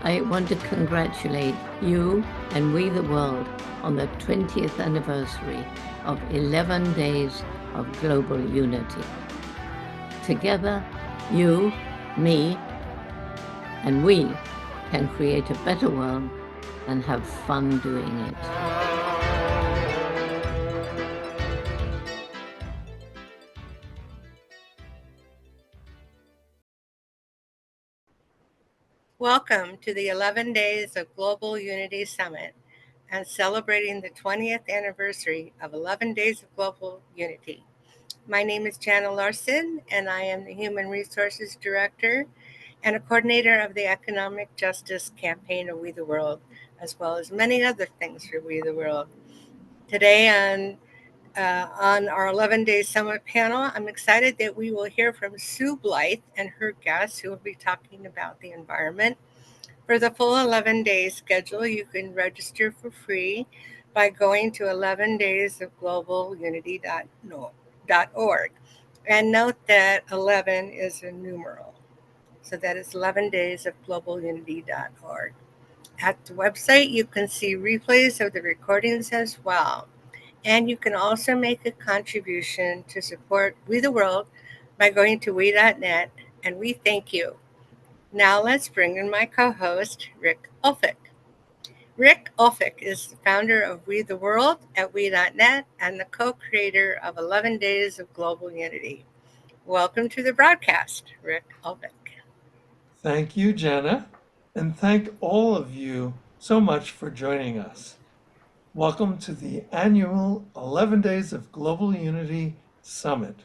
I want to congratulate you and We the World on the 20th anniversary of 11 days of global unity. Together, you, me, and we can create a better world and have fun doing it. Welcome to the 11 Days of Global Unity Summit and celebrating the 20th anniversary of 11 Days of Global Unity. My name is Jana Larsen, and I am the Human Resources Director and a coordinator of the Economic Justice Campaign of We the World, as well as many other things for We the World. Today on our 11 Day Summit panel, I'm excited that we will hear from Sue Blythe and her guests who will be talking about the environment. For the full 11 day schedule, you can register for free by going to 11daysofglobalunity.org. And note that 11 is a numeral. So that is 11daysofglobalunity.org. At the website, you can see replays of the recordings as well. And you can also make a contribution to support We the World by going to we.net, and we thank you. Now let's bring in my co-host, Rick Ulfik. Rick Ulfik is the founder of We the World at we.net and the co-creator of 11 Days of Global Unity. Welcome to the broadcast, Rick Ulfik. Thank you, Jana, and thank all of you so much for joining us. Welcome to the annual 11 Days of Global Unity Summit,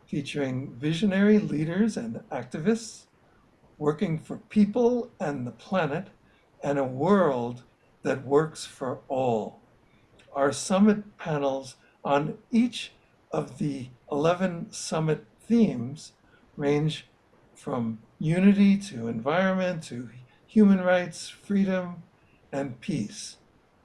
featuring visionary leaders and activists working for people and the planet and a world that works for all. Our summit panels on each of the 11 summit themes range from unity to environment to human rights, freedom, and peace.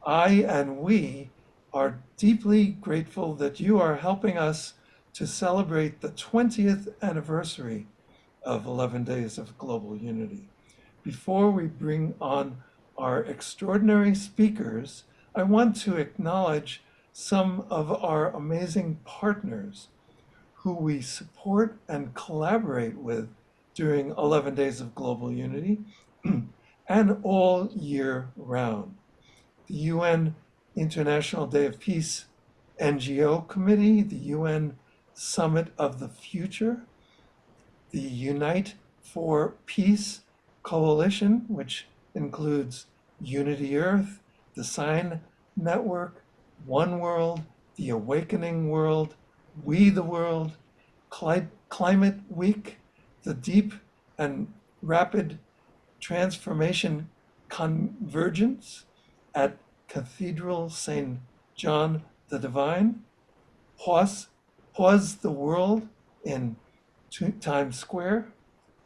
I and we are deeply grateful that you are helping us to celebrate the 20th anniversary of 11 Days of Global Unity. Before we bring on our extraordinary speakers, I want to acknowledge some of our amazing partners who we support and collaborate with during 11 Days of Global Unity and all year round. The UN International Day of Peace NGO Committee, the UN Summit of the Future, the Unite for Peace Coalition, which includes Unity Earth, the Sign Network, One World, the Awakening World, We the World, Climate Week, the Deep and Rapid Transformation Convergence at Cathedral St. John the Divine, Pause the World in Times Square,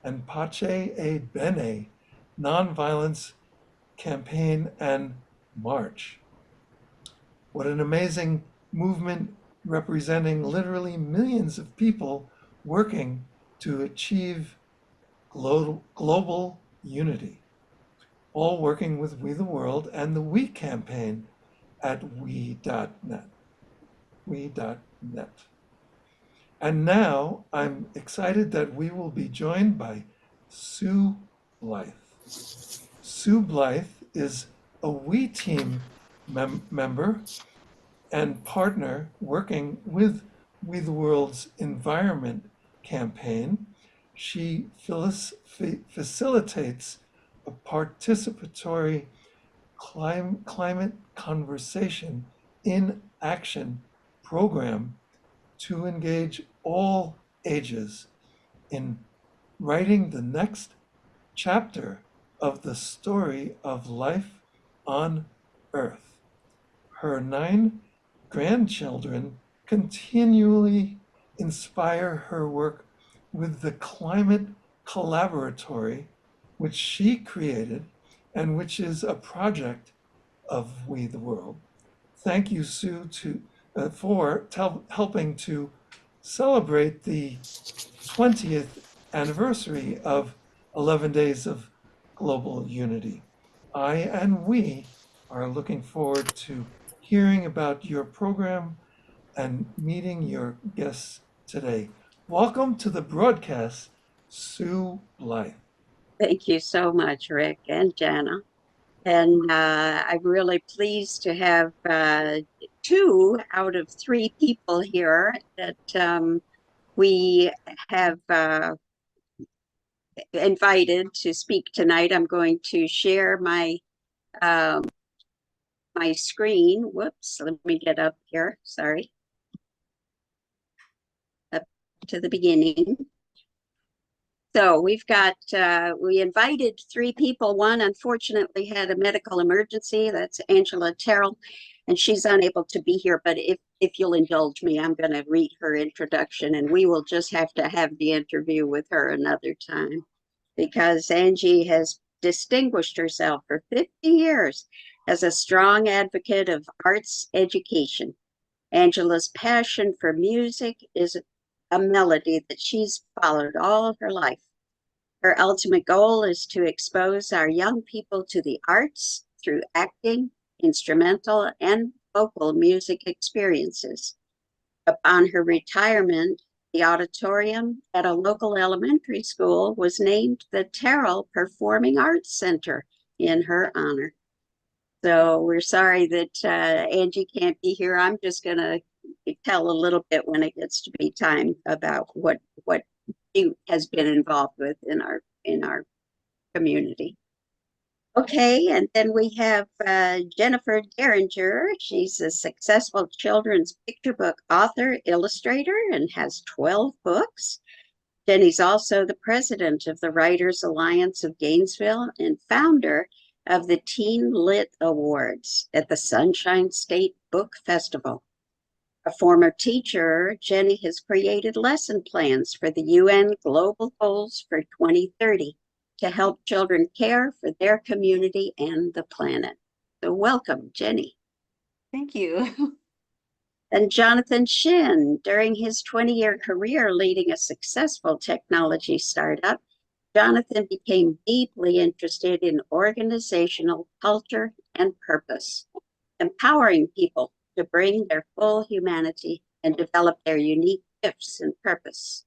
and Pace e Bene, Nonviolence Campaign and March. What an amazing movement representing literally millions of people working to achieve global unity, all working with We the World and the We campaign at we.net. We.net. And now I'm excited that we will be joined by Sue Blythe. Sue Blythe is a We Team member and partner working with We the World's Environment campaign. She facilitates a participatory climate conversation in action program to engage all ages in writing the next chapter of the story of life on Earth. Her 9 grandchildren continually inspire her work with the Climate Collaboratory, which she created and which is a project of We the World. Thank you, Sue, for helping to celebrate the 20th anniversary of 11 Days of global unity. I and we are looking forward to hearing about your program and meeting your guests today. Welcome to the broadcast, Sue Blythe. Thank you so much, Rick and Jana. And I'm really pleased to have 2 out of 3 people here that we have invited to speak tonight. I'm going to share um, my screen. Whoops, let me get up here. Sorry. Up to the beginning. So we've got, we invited 3 people. One unfortunately had a medical emergency. That's Angela Terrell, and she's unable to be here. But if you'll indulge me, I'm going to read her introduction, and we will just have to have the interview with her another time, because Angie has distinguished herself for 50 years as a strong advocate of arts education. Angela's passion for music is a melody that she's followed all of her life. Her ultimate goal is to expose our young people to the arts through acting, instrumental, and vocal music experiences. Upon her retirement, the auditorium at a local elementary school was named the Terrell Performing Arts Center in her honor. So we're sorry that Angie can't be here. I'm just going to tell a little bit when it gets to be time about what she has been involved with in our community. Okay, and then we have Jennifer Dearinger. She's a successful children's picture book author, illustrator, and has 12 books. Jenny's also the president of the Writers Alliance of Gainesville and founder of the Teen Lit Awards at the Sunshine State Book Festival. A former teacher, Jenny has created lesson plans for the UN Global Goals for 2030 to help children care for their community and the planet. So welcome, Jenny. Thank you. And Jonathan Shinn, during his 20-year career leading a successful technology startup, Jonathan became deeply interested in organizational culture and purpose, empowering people to bring their full humanity and develop their unique gifts and purpose.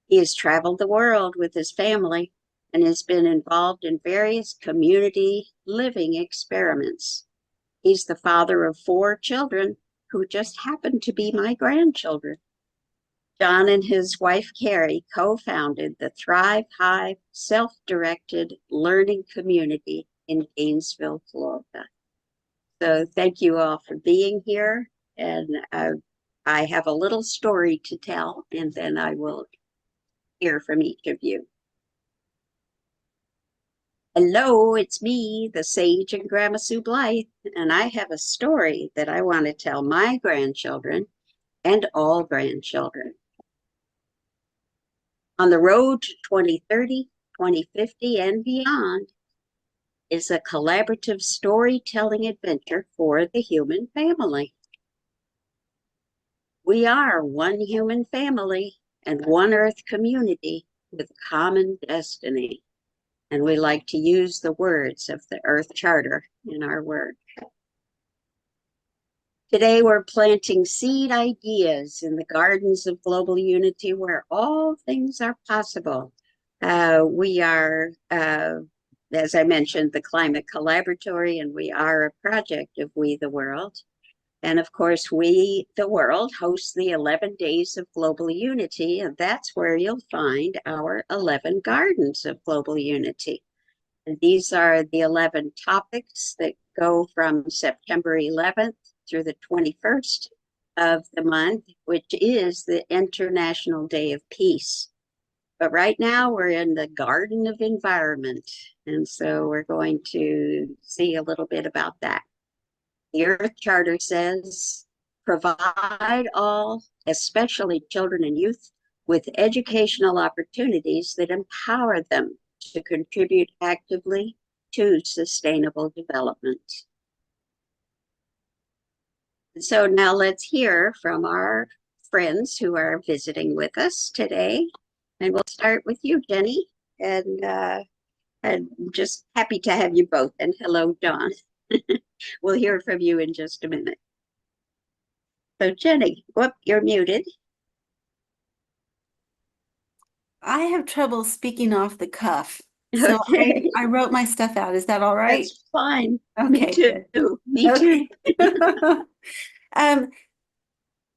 He has traveled the world with his family and has been involved in various community living experiments. He's the father of 4 children who just happen to be my grandchildren. John and his wife, Carrie, co-founded the Thrive Hive self-directed learning community in Gainesville, Florida. So thank you all for being here. And I have a little story to tell, and then I will hear from each of you. Hello, it's me, the sage and Grandma Sue Blythe, and I have a story that I want to tell my grandchildren and all grandchildren. On the road to 2030, 2050, and beyond is a collaborative storytelling adventure for the human family. We are one human family and one Earth community with common destiny. And we like to use the words of the Earth Charter in our work. Today, we're planting seed ideas in the gardens of global unity where all things are possible. We are, as I mentioned, the Climate Collaboratory, and we are a project of We the World. And of course, We the World hosts the 11 Days of Global Unity, and that's where you'll find our 11 Gardens of Global Unity. And these are the 11 topics that go from September 11th through the 21st of the month, which is the International Day of Peace. But right now we're in the Garden of Environment, and so we're going to see a little bit about that. The Earth Charter says, provide all, especially children and youth, with educational opportunities that empower them to contribute actively to sustainable development. So now let's hear from our friends who are visiting with us today. And we'll start with you, Jenny. And I'm just happy to have you both. And hello, Dawn. We'll hear from you in just a minute. So, Jenny, whoop, you're muted. I have trouble speaking off the cuff. So Okay, I wrote my stuff out. Is that all right? that's fine. Me Okay, too. good. Me too. Okay. Um,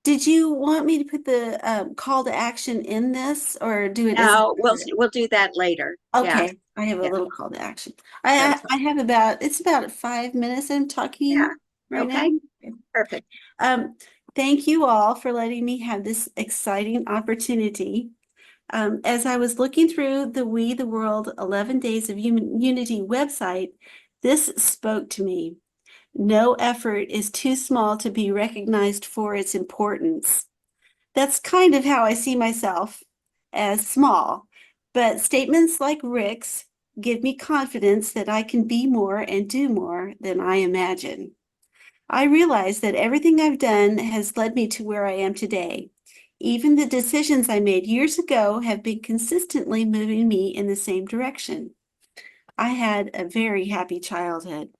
did you want me to put the call to action in this or do it as No, we'll do that later. Yeah, okay, I have a yeah, little call to action. I that's I have it's about 5 minutes I'm yeah. talking right now. Okay, perfect. Um, thank you all for letting me have this exciting opportunity. As I was looking through the We the World 11 Days of Unity website, this spoke to me. No effort is too small to be recognized for its importance. That's kind of how I see myself, as small, but statements like Rick's give me confidence that I can be more and do more than I imagine. I realize that everything I've done has led me to where I am today. Even the decisions I made years ago have been consistently moving me in the same direction. I had a very happy childhood.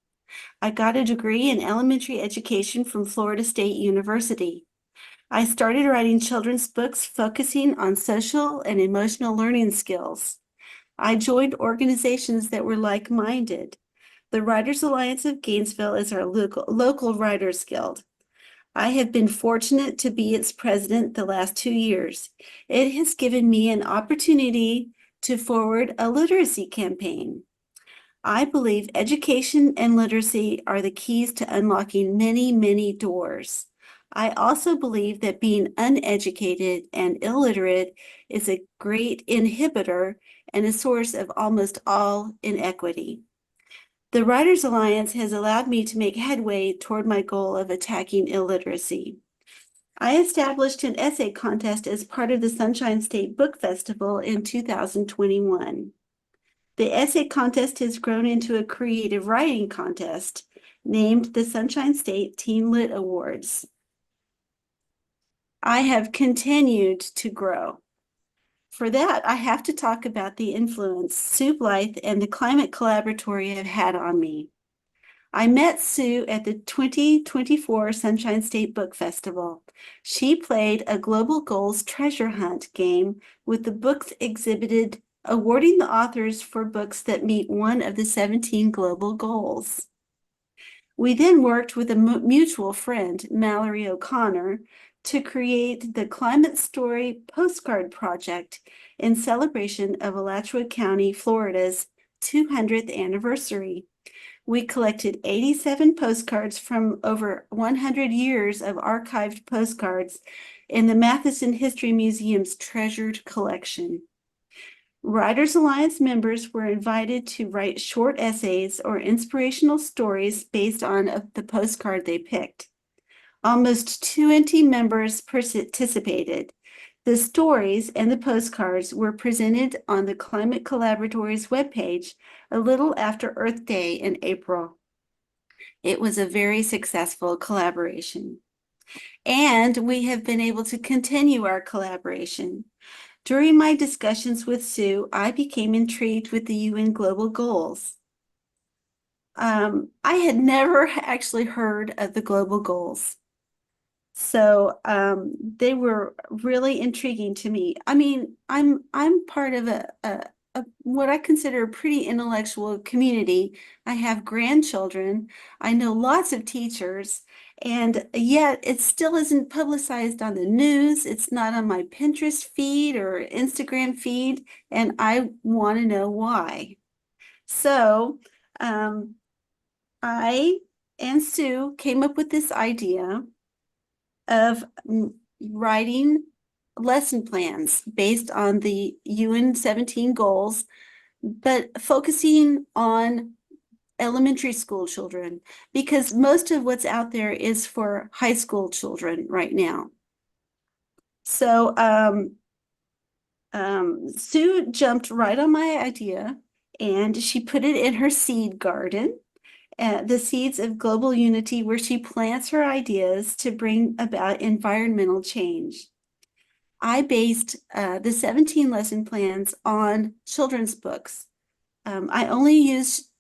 I got a degree in elementary education from Florida State University. I started writing children's books focusing on social and emotional learning skills. I joined organizations that were like-minded. The Writers Alliance of Gainesville is our local writers guild. I have been fortunate to be its president the last 2 years. It has given me an opportunity to forward a literacy campaign. I believe education and literacy are the keys to unlocking many, many doors. I also believe that being uneducated and illiterate is a great inhibitor and a source of almost all inequity. The Writers Alliance has allowed me to make headway toward my goal of attacking illiteracy. I established an essay contest as part of the Sunshine State Book Festival in 2021. The essay contest has grown into a creative writing contest named the Sunshine State Teen Lit Awards. I have continued to grow. For that, I have to talk about the influence Sue Blythe and the Climate Collaboratory have had on me. I met Sue at the 2024 Sunshine State Book Festival. She played a Global Goals treasure hunt game with the books exhibited, awarding the authors for books that meet one of the 17 global goals. We then worked with a mutual friend, Mallory O'Connor, to create the Climate Story Postcard Project in celebration of Alachua County, Florida's 200th anniversary. We collected 87 postcards from over 100 years of archived postcards in the Matheson History Museum's treasured collection. Writers Alliance members were invited to write short essays or inspirational stories based on the postcard they picked. Almost 20 members participated. The stories and the postcards were presented on the Climate Collaboratory's webpage a little after Earth Day in April. It was a very successful collaboration. And we have been able to continue our collaboration. During my discussions with Sue, I became intrigued with the UN Global Goals. I had never actually heard of the global goals. So they were really intriguing to me. I mean, I'm part of a what I consider a pretty intellectual community. I have grandchildren. I know lots of teachers, and yet it still isn't publicized on the news. It's not on my Pinterest feed or Instagram feed, and I want to know why. So I and Sue came up with this idea of writing lesson plans based on the UN 17 goals, but focusing on elementary school children, because most of what's out there is for high school children right now. So Sue jumped right on my idea and she put it in her seed garden, the seeds of global unity, where she plants her ideas to bring about environmental change. I based the 17 lesson plans on children's books. I only used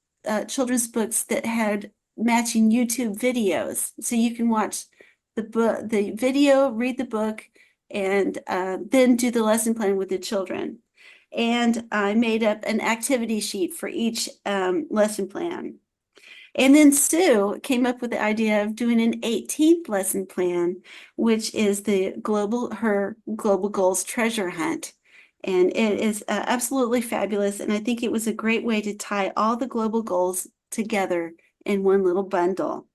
children's books that had matching YouTube videos. So you can watch the video, read the book, and then do the lesson plan with the children. And I made up an activity sheet for each lesson plan. And then Sue came up with the idea of doing an 18th lesson plan, which is her Global Goals treasure hunt. And it is absolutely fabulous. And I think it was a great way to tie all the global goals together in one little bundle.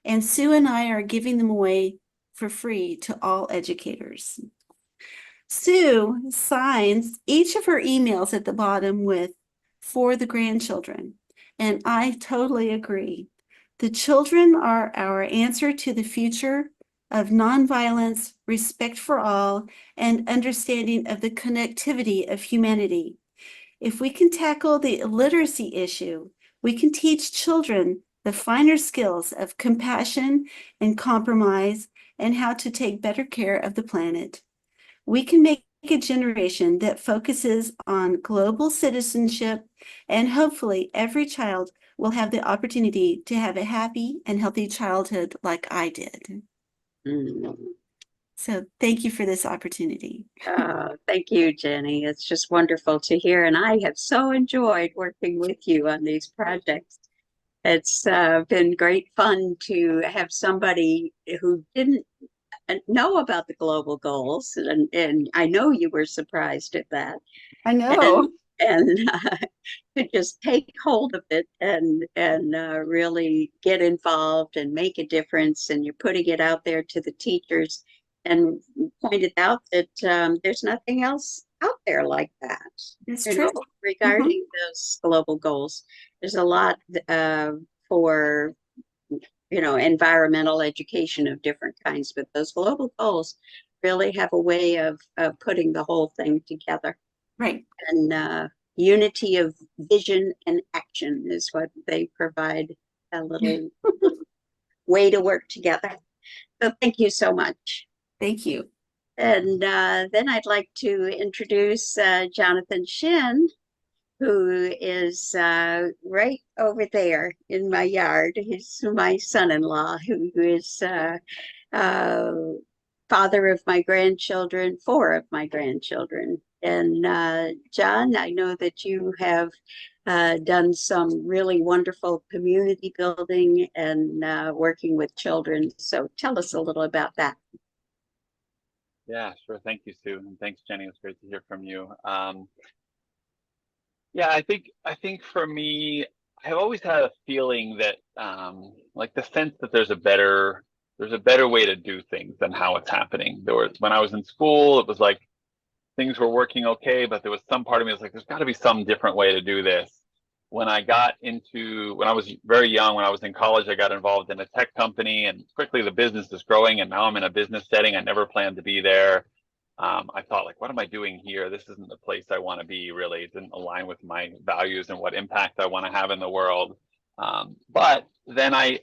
And Sue and I are giving them away for free to all educators. Sue signs each of her emails at the bottom with "for the grandchildren." And I totally agree. The children are our answer to the future of nonviolence, respect for all, and understanding of the connectivity of humanity. If we can tackle the illiteracy issue, we can teach children the finer skills of compassion and compromise and how to take better care of the planet. We can make a generation that focuses on global citizenship, and hopefully every child will have the opportunity to have a happy and healthy childhood like I did. Mm. So thank you for this opportunity. Thank you, Jenny. It's just wonderful to hear. And I have so enjoyed working with you on these projects. It's been great fun to have somebody who didn't know about the global goals. And I know you were surprised at that. I know. And to just take hold of it and really get involved and make a difference. And you're putting it out there to the teachers and pointed out that there's nothing else out there like that. It's you true. know, regarding those global goals. There's a lot for environmental education of different kinds, but those global goals really have a way of putting the whole thing together. Right. And unity of vision and action is what they provide, a little way to work together. So thank you so much. Thank you. And then I'd like to introduce Jonathan Shinn, who is right over there in my yard. He's my son-in-law, who is father of my grandchildren, four of my grandchildren. And John, I know that you have done some really wonderful community building and working with children. So tell us a little about that. Yeah, sure. Thank you, Sue, and thanks, Jenny. It's great to hear from you. Yeah, I think for me, I've always had a feeling that, like the sense that there's a better way to do things than how it's happening. When I was in school, it was like things were working okay, but there was some part of me that was like, there's got to be some different way to do this. When I was very young, when I was in college, I got involved in a tech company, and quickly the business is growing, and now I'm in a business setting. I never planned to be there. I thought, like, what am I doing here? This isn't the place I want to be, really. It didn't align with my values and what impact I want to have in the world. But then I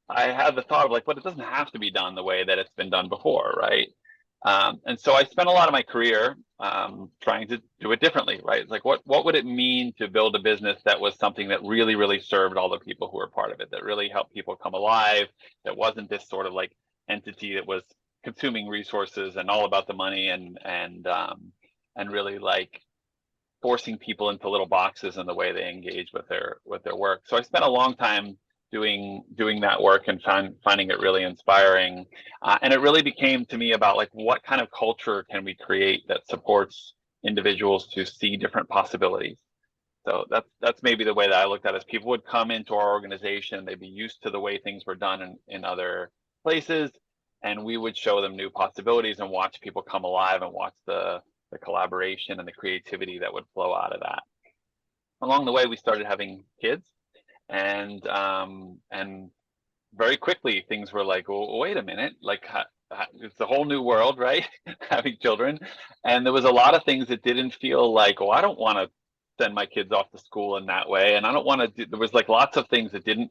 had the thought of, like, but it doesn't have to be done the way that it's been done before, right? And so I spent a lot of my career trying to do it differently, right? It's like, what would it mean to build a business that was something that really, really served all the people who were part of it, that really helped people come alive, that wasn't this sort of like entity that was consuming resources and all about the money and really like forcing people into little boxes in the way they engage with their work. So I spent a long time doing that work and finding it really inspiring. And it really became to me about, like, what kind of culture can we create that supports individuals to see different possibilities. So that's maybe the way that I looked at it, is people would come into our organization, they'd be used to the way things were done in other places, and we would show them new possibilities and watch people come alive and watch the collaboration and the creativity that would flow out of that. Along the way, we started having kids, and very quickly things were like, well, wait a minute, like it's a whole new world, right? Having children, and there was a lot of things that didn't feel like, oh, I don't want to send my kids off to school in that way, and I don't want to there was like lots of things that didn't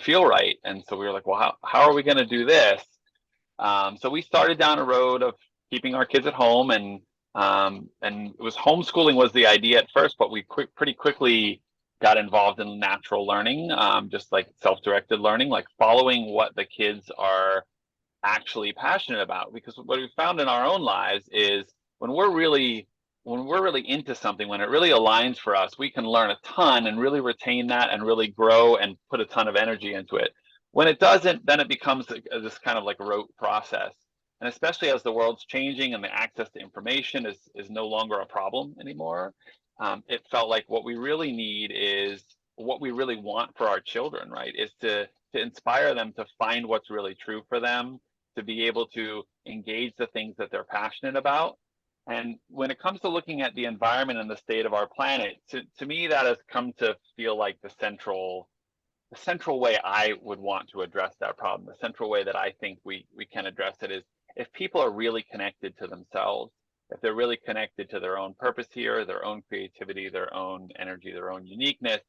feel right. And so we were like, well, how are we going to do this? So we started down a road of keeping our kids at home, and it was homeschooling was the idea at first, but we pretty quickly got involved in natural learning, just like self-directed learning, like following what the kids are actually passionate about. Because what we found in our own lives is when we're really into something, when it really aligns for us, we can learn a ton and really retain that and really grow and put a ton of energy into it. When it doesn't, then it becomes this kind of like rote process. And especially as the world's changing and the access to information is no longer a problem anymore, it felt like what we really need is what we really want for our children, right? Is to inspire them to find what's really true for them, to be able to engage the things that they're passionate about. And when it comes to looking at the environment and the state of our planet, to me, that has come to feel like the central way I would want to address that problem. The central way that I think we can address it is if people are really connected to themselves, if they're really connected to their own purpose here, their own creativity, their own energy, their own uniqueness,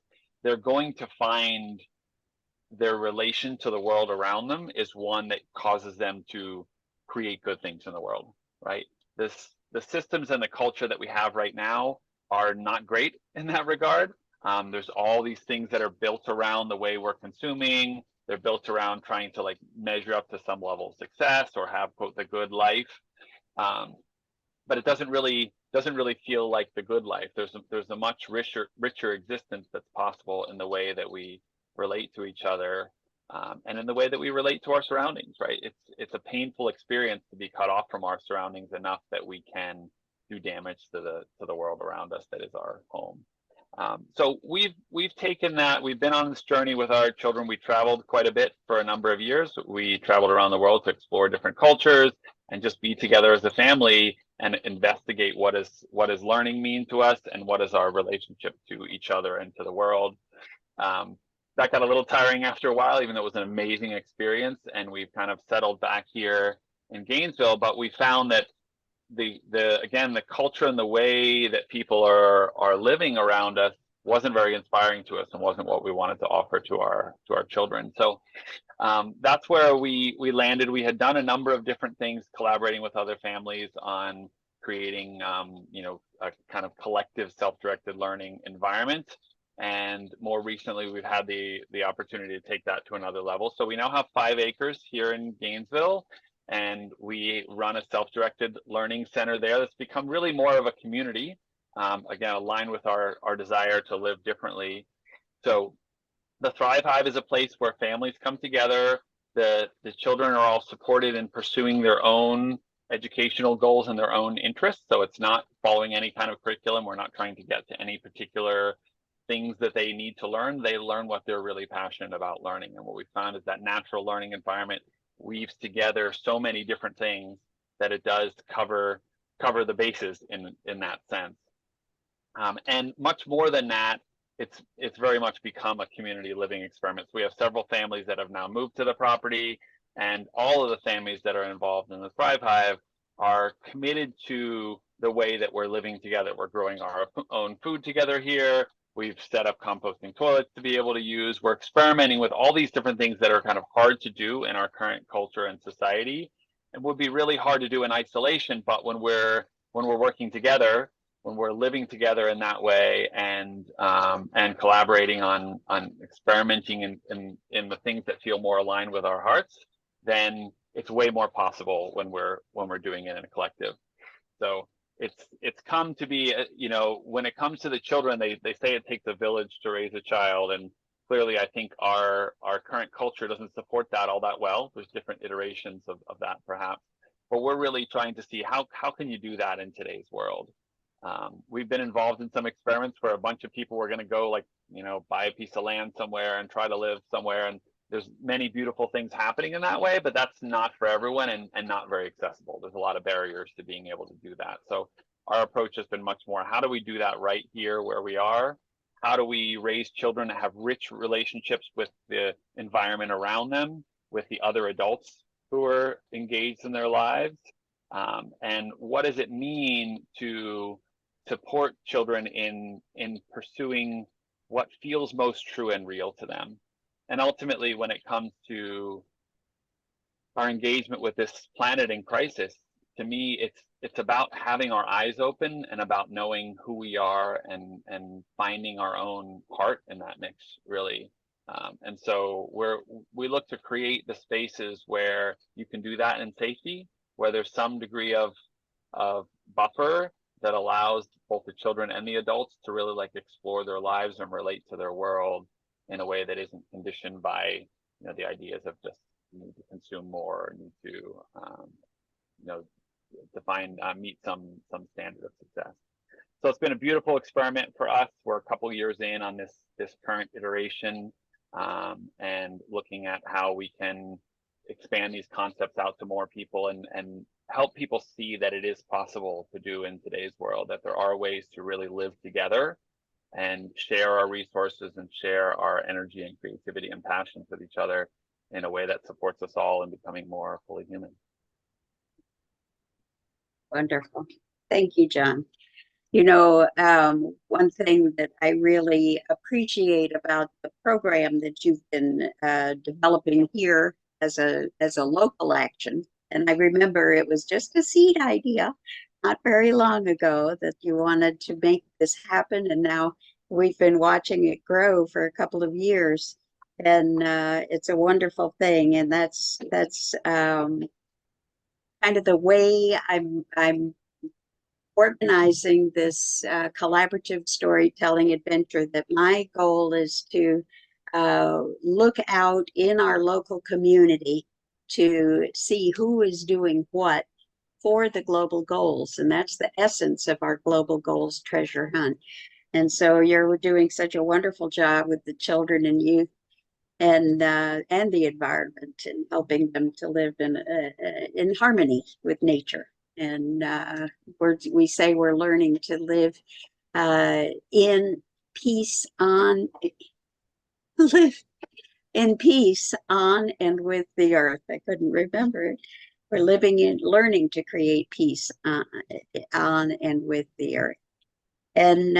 they're going to find their relation to the world around them is one that causes them to create good things in the world, right? The systems and the culture that we have right now are not great in that regard. There's all these things that are built around the way we're consuming. They're built around trying to like measure up to some level of success or have, quote, the good life. But it doesn't really feel like the good life. There's a much richer existence that's possible in the way that we relate to each other, and in the way that we relate to our surroundings, right? It's a painful experience to be cut off from our surroundings enough that we can do damage to the world around us that is our home. So we've taken that. We've been on this journey with our children. We traveled quite a bit for a number of years. We traveled around the world to explore different cultures and just be together as a family and investigate what does learning mean to us and what is our relationship to each other and to the world. That got a little tiring after a while, even though it was an amazing experience, and we've kind of settled back here in Gainesville. But we found that the culture and the way that people are living around us wasn't very inspiring to us and wasn't what we wanted to offer to our children. So that's where we landed. We had done a number of different things, collaborating with other families on creating a kind of collective self-directed learning environment. And more recently, we've had the opportunity to take that to another level. So we now have 5 acres here in Gainesville, and we run a self-directed learning center there that's become really more of a community, again, aligned with our desire to live differently. So the Thrive Hive is a place where families come together. The children are all supported in pursuing their own educational goals and their own interests. So it's not following any kind of curriculum. We're not trying to get to any particular things that they need to learn. They learn what they're really passionate about learning. And what we found is that natural learning environment weaves together so many different things that it does cover the bases in that sense. And much more than that, it's very much become a community living experiment. So we have several families that have now moved to the property, and all of the families that are involved in the Thrive Hive are committed to the way that we're living together. We're growing our own food together here. We've set up composting toilets to be able to use. We're experimenting with all these different things that are kind of hard to do in our current culture and society, and would be really hard to do in isolation. But when we're working together, when we're living together in that way, and collaborating on experimenting in the things that feel more aligned with our hearts, then it's way more possible when we're doing it in a collective. So it's come to be, when it comes to the children, they say it takes a village to raise a child, and clearly I think our current culture doesn't support that all that well. There's different iterations of that perhaps, but we're really trying to see how can you do that in today's world. We've been involved in some experiments where a bunch of people were going to go buy a piece of land somewhere and try to live somewhere, and there's many beautiful things happening in that way, but that's not for everyone and not very accessible. There's a lot of barriers to being able to do that. So our approach has been much more, how do we do that right here where we are? How do we raise children to have rich relationships with the environment around them, with the other adults who are engaged in their lives? And what does it mean to support children in pursuing what feels most true and real to them? And ultimately, when it comes to our engagement with this planet in crisis, to me, it's about having our eyes open and about knowing who we are and finding our own part in that mix, really. And so we look to create the spaces where you can do that in safety, where there's some degree of buffer that allows both the children and the adults to really like explore their lives and relate to their world in a way that isn't conditioned by the ideas of just need to consume more or need to meet some standard of success. So it's been a beautiful experiment for us. We're a couple years in on this current iteration, and looking at how we can expand these concepts out to more people and help people see that it is possible to do in today's world, that there are ways to really live together and share our resources and share our energy and creativity and passions with each other in a way that supports us all in becoming more fully human. Wonderful. Thank you, John. One thing that I really appreciate about the program that you've been developing here as a local action, and I remember it was just a seed idea not very long ago that you wanted to make this happen, and now we've been watching it grow for a couple of years, and it's a wonderful thing, and that's kind of the way I'm organizing this collaborative storytelling adventure, that my goal is to look out in our local community to see who is doing what for the global goals. And that's the essence of our global goals treasure hunt. And so you're doing such a wonderful job with the children and youth and the environment, and helping them to live in harmony with nature. And we say we're learning to live in peace live in peace on and with the earth. I couldn't remember it. We're learning to create peace on and with the earth. And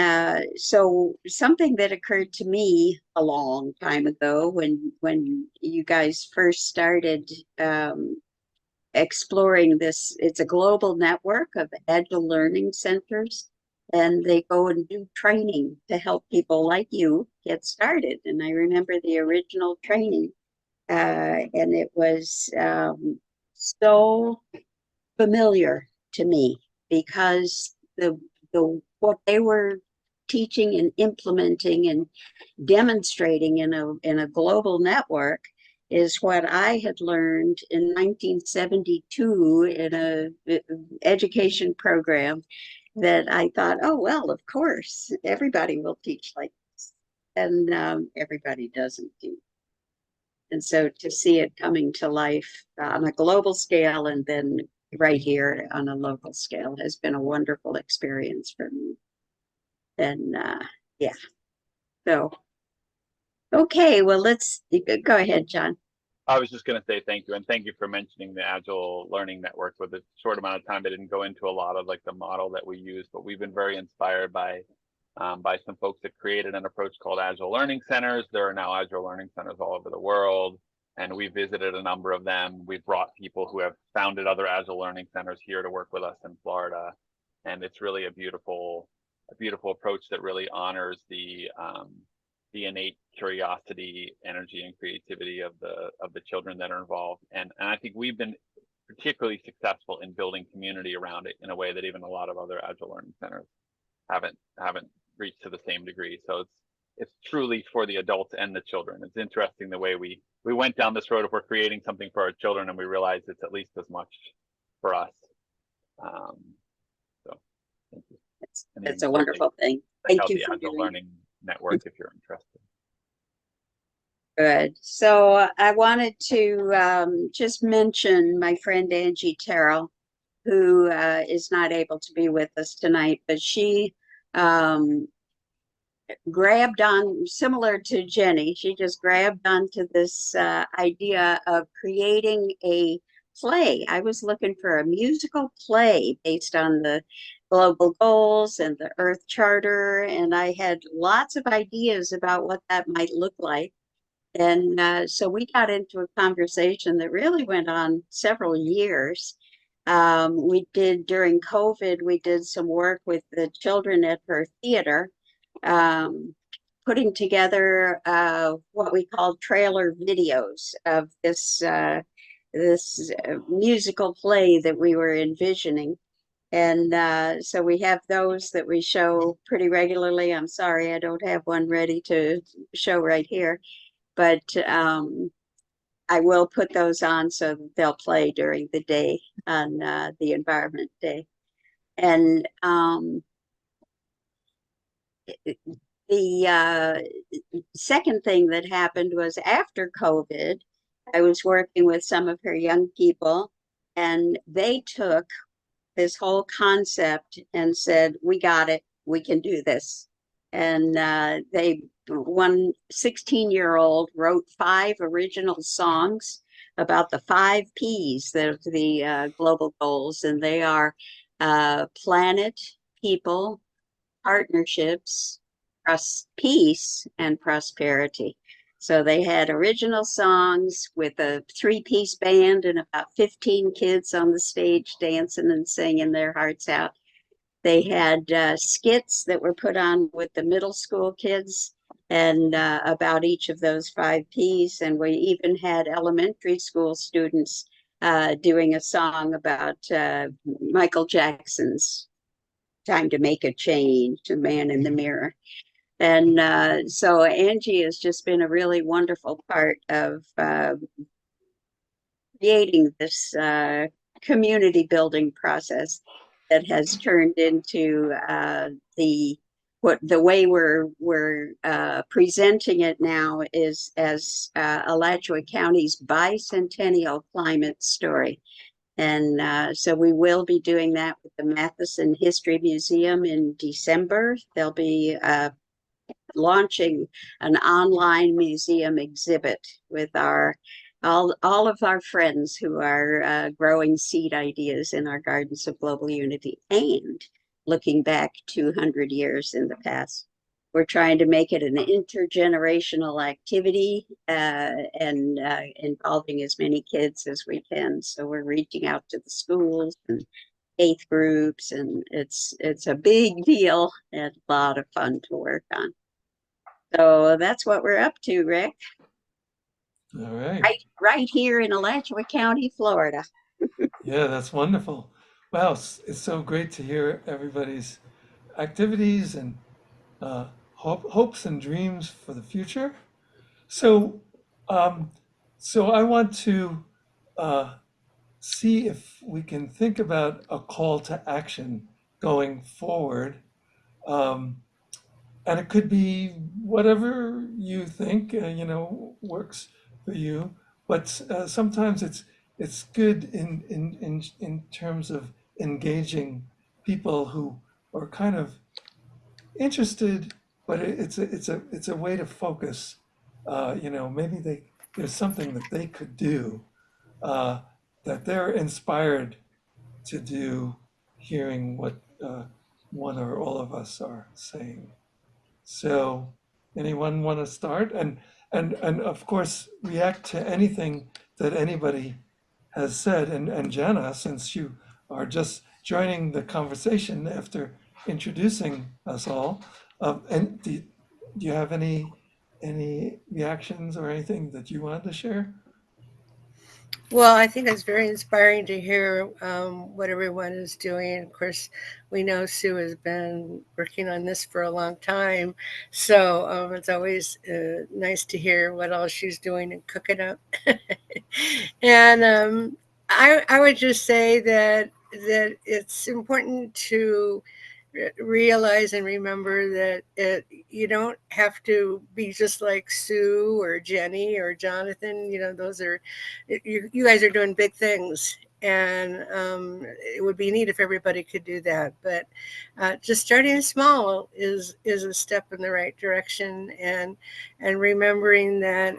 so something that occurred to me a long time ago when you guys first started exploring this, it's a global network of agile learning centers, and they go and do training to help people like you get started. And I remember the original training, and it was so familiar to me, because the what they were teaching and implementing and demonstrating in a global network is what I had learned in 1972 in a education program, that I thought, oh, well, of course, everybody will teach like this. And everybody doesn't do. And so to see it coming to life on a global scale and then right here on a local scale has been a wonderful experience for me. And yeah, so, okay, well, let's go ahead, John. I was just going to say thank you, and thank you for mentioning the Agile Learning Network. With a short amount of time, I didn't go into a lot of like the model that we use, but we've been very inspired by some folks that created an approach called Agile Learning Centers. There are now Agile Learning Centers all over the world, and we visited a number of them. We've brought people who have founded other Agile Learning Centers here to work with us in Florida, and it's really a beautiful approach that really honors the innate curiosity, energy, and creativity of the children that are involved. And I think we've been particularly successful in building community around it in a way that even a lot of other Agile Learning Centers haven't reached to the same degree. So it's truly for the adults and the children. It's interesting the way we went down this road of we're creating something for our children, and we realized it's at least as much for us. So thank you. It's a wonderful thing. Thank you for the Agile Learning Network if you're interested. Good. So I wanted to just mention my friend Angie Terrell, who is not able to be with us tonight, but she grabbed on, similar to Jenny, she just grabbed onto this idea of creating a play. I was looking for a musical play based on the global goals and the Earth Charter, and I had lots of ideas about what that might look like. And so we got into a conversation that really went on several years. We did during COVID, we did some work with the children at her theater, putting together what we call trailer videos of this musical play that we were envisioning. And so we have those that we show pretty regularly. I'm sorry, I don't have one ready to show right here, but I will put those on so that they'll play during the day on the Environment Day. And the second thing that happened was after COVID, I was working with some of her young people, and they took this whole concept and said, we got it, we can do this. And one 16-year-old wrote 5 original songs about the 5 P's of the global goals, and they are planet, people, partnerships, peace, and prosperity. So they had original songs with a 3-piece band and about 15 kids on the stage dancing and singing their hearts out. They had skits that were put on with the middle school kids and about each of those 5 P's. And we even had elementary school students doing a song about Michael Jackson's Time to Make a Change, The Man in the Mirror. And so Angie has just been a really wonderful part of creating this community building process that has turned into the way we're presenting it now is as Alachua County's bicentennial climate story. And so we will be doing that with the Matheson History Museum in December. They'll be launching an online museum exhibit with all of our friends who are growing seed ideas in our Gardens of Global Unity and looking back 200 years in the past. We're trying to make it an intergenerational activity and involving as many kids as we can. So we're reaching out to the schools and faith groups, and it's a big deal and a lot of fun to work on. So that's what we're up to, Rick. All right. Right here in Alachua County, Florida. Yeah, that's wonderful. Wow, it's so great to hear everybody's activities and hopes and dreams for the future. So, so I want to see if we can think about a call to action going forward. Um, and it could be whatever you think, works for you. But sometimes it's good in terms of engaging people who are kind of interested, but it's a way to focus. Maybe there's something that they could do uh, that they're inspired to do, hearing what one or all of us are saying. So, anyone want to start? And of course, react to anything that anybody has said. And Jana, since you are just joining the conversation after introducing us all, and do you have any reactions or anything that you wanted to share? Well, I think it's very inspiring to hear what everyone is doing. Of course, we know Sue has been working on this for a long time, so it's always nice to hear what all she's doing and cooking up. And I would just say that it's important to realize and remember that you don't have to be just like Sue or Jenny or Jonathan. Those are you guys are doing big things, and it would be neat if everybody could do that. But just starting small is a step in the right direction, and remembering that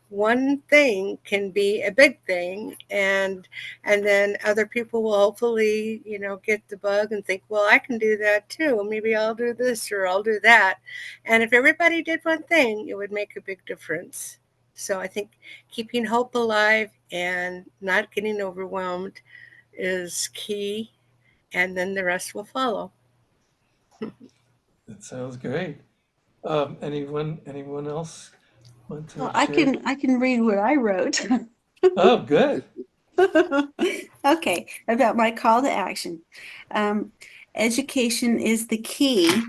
one thing can be a big thing, and then other people will hopefully get the bug and think, well, I can do that too, well, maybe I'll do this or I'll do that. And if everybody did one thing, it would make a big difference. So I think keeping hope alive and not getting overwhelmed is key, and then the rest will follow. That sounds great. Anyone else want to Well, share? I can read what I wrote. Oh, good. Okay, about my call to action. Education is the key.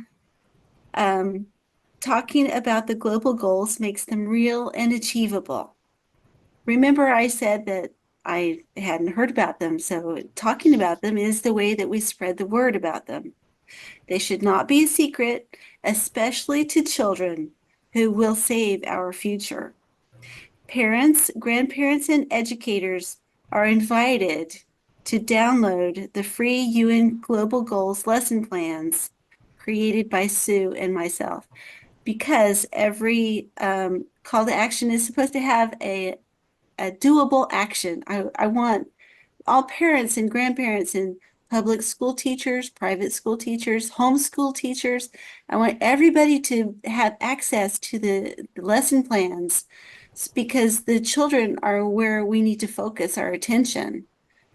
Talking about the global goals makes them real and achievable. Remember, I said that I hadn't heard about them, so talking about them is the way that we spread the word about them. They should not be a secret, especially to children who will save our future. Parents, grandparents, and educators are invited to download the free UN Global Goals lesson plans created by Sue and myself, because every call to action is supposed to have a doable action. I want all parents and grandparents and public school teachers, private school teachers, homeschool teachers. I want everybody to have access to the lesson plans, because the children are where we need to focus our attention.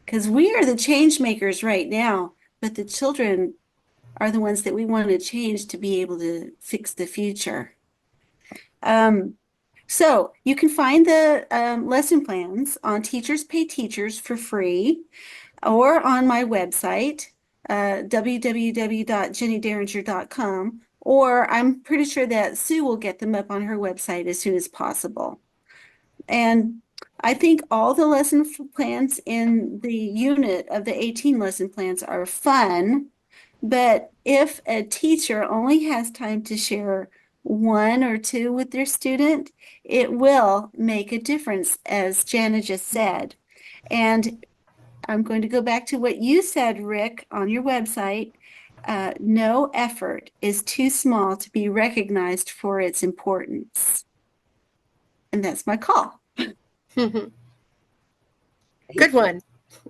Because we are the change makers right now, but the children are the ones that we want to change to be able to fix the future. So you can find the lesson plans on Teachers Pay Teachers for free, or on my website, www.jennydearinger.com, or I'm pretty sure that Sue will get them up on her website as soon as possible. And I think all the lesson plans in the unit of the 18 lesson plans are fun, but if a teacher only has time to share one or two with their student, it will make a difference, as Jana just said. And I'm going to go back to what you said, Rick, on your website. No effort is too small to be recognized for its importance. And that's my call. Good Thank you. one.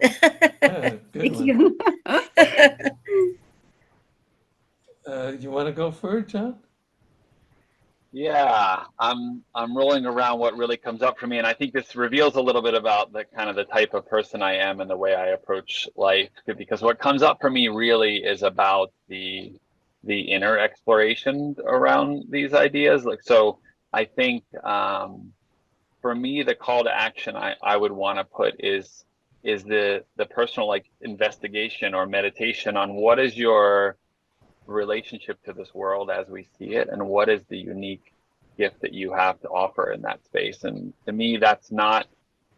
Yeah, good Thank one. you. You want to go for it, John? Yeah, I'm rolling around what really comes up for me, and I think this reveals a little bit about the kind of the type of person I am and the way I approach life. Because what comes up for me really is about the inner exploration around these ideas. Like, so I think for me, the call to action I would want to put is the personal like investigation or meditation on what is your relationship to this world as we see it, and what is the unique gift that you have to offer in that space. And to me, that's not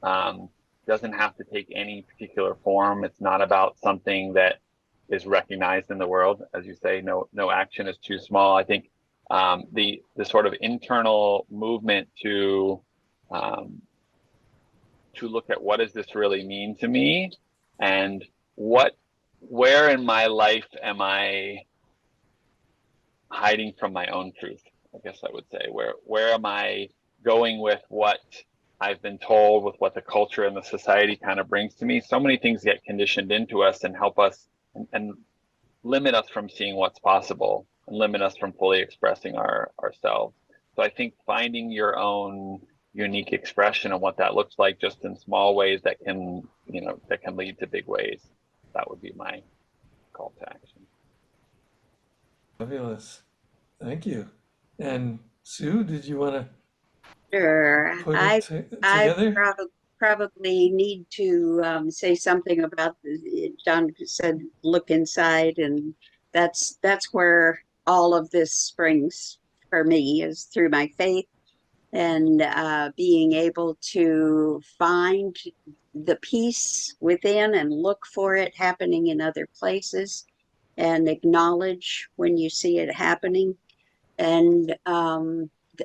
doesn't have to take any particular form. It's not about something that is recognized in the world. As you say, no action is too small. I think the sort of internal movement to look at what does this really mean to me, and where in my life am I hiding from my own truth, I guess I would say. Where am I going with what I've been told, with what the culture and the society kind of brings to me? So many things get conditioned into us and help us and limit us from seeing what's possible and limit us from fully expressing ourselves. So I think finding your own unique expression and what that looks like, just in small ways that can lead to big ways. That would be my call to action. Fabulous. Thank you. And Sue, did you want to Sure. put I it I together? probably need to say something about John said look inside, and that's where all of this springs for me, is through my faith, and being able to find the peace within and look for it happening in other places, and acknowledge when you see it happening. And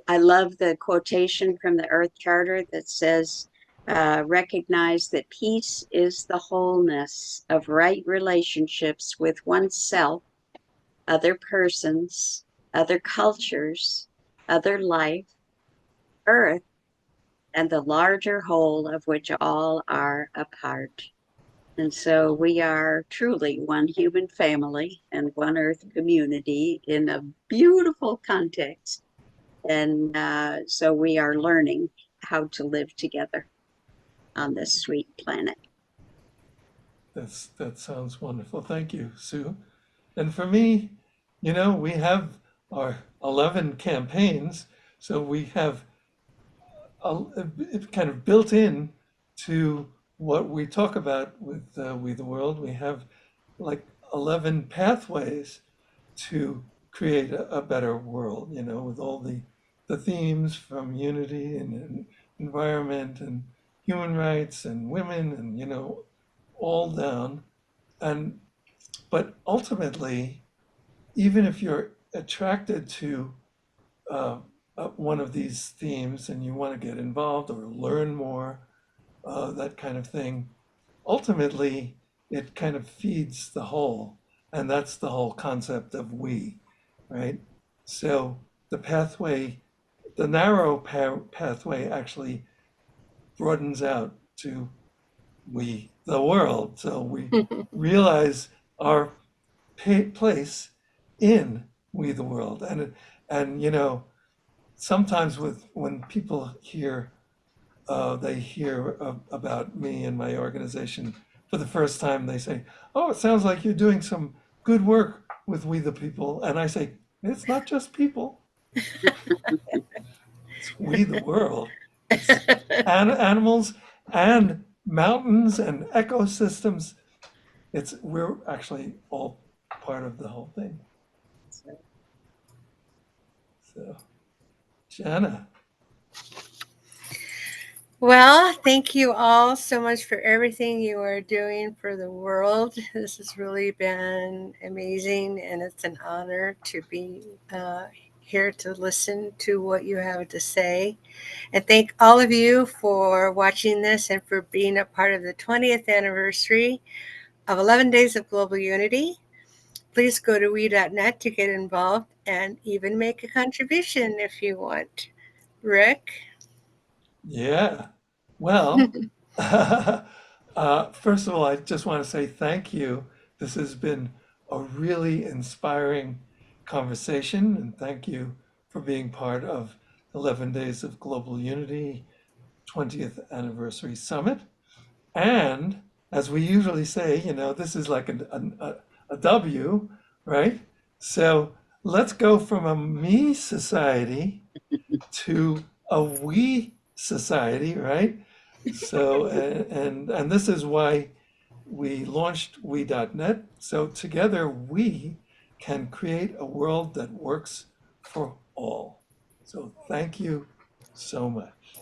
I love the quotation from the Earth Charter that says, recognize that peace is the wholeness of right relationships with oneself, other persons, other cultures, other life, Earth, and the larger whole of which all are a part. And so we are truly one human family and one Earth community in a beautiful context. And so we are learning how to live together on this sweet planet. that sounds wonderful. Thank you, Sue. And for me, we have our 11 campaigns, so we have it kind of built in to what we talk about with We the World. We have like 11 pathways to create a better world, with all the themes from unity and environment and human rights and women and, all down. And but ultimately, even if you're attracted to uh, one of these themes and you want to get involved or learn more, that kind of thing, ultimately it kind of feeds the whole. And that's the whole concept of we, right? So the pathway, the narrow pathway actually broadens out to we, the world. So we realize our place in we the world. And sometimes when people hear they hear about me and my organization for the first time, they say, "Oh, it sounds like you're doing some good work with We the People." And I say, "It's not just people; it's we the world. It's animals and mountains and ecosystems. We're actually all part of the whole thing." So, Jana. Well, thank you all so much for everything you are doing for the world. This has really been amazing, and it's an honor to be here to listen to what you have to say. And thank all of you for watching this and for being a part of the 20th anniversary of 11 Days of Global Unity. Please go to we.net to get involved and even make a contribution if you want. Rick? Yeah. Well, first of all, I just want to say thank you. This has been a really inspiring conversation, and thank you for being part of 11 Days of Global Unity 20th Anniversary Summit. And as we usually say, this is like a W, right? So let's go from a me society to a we society, right? So, and this is why we launched we.net. So together we can create a world that works for all. So thank you so much.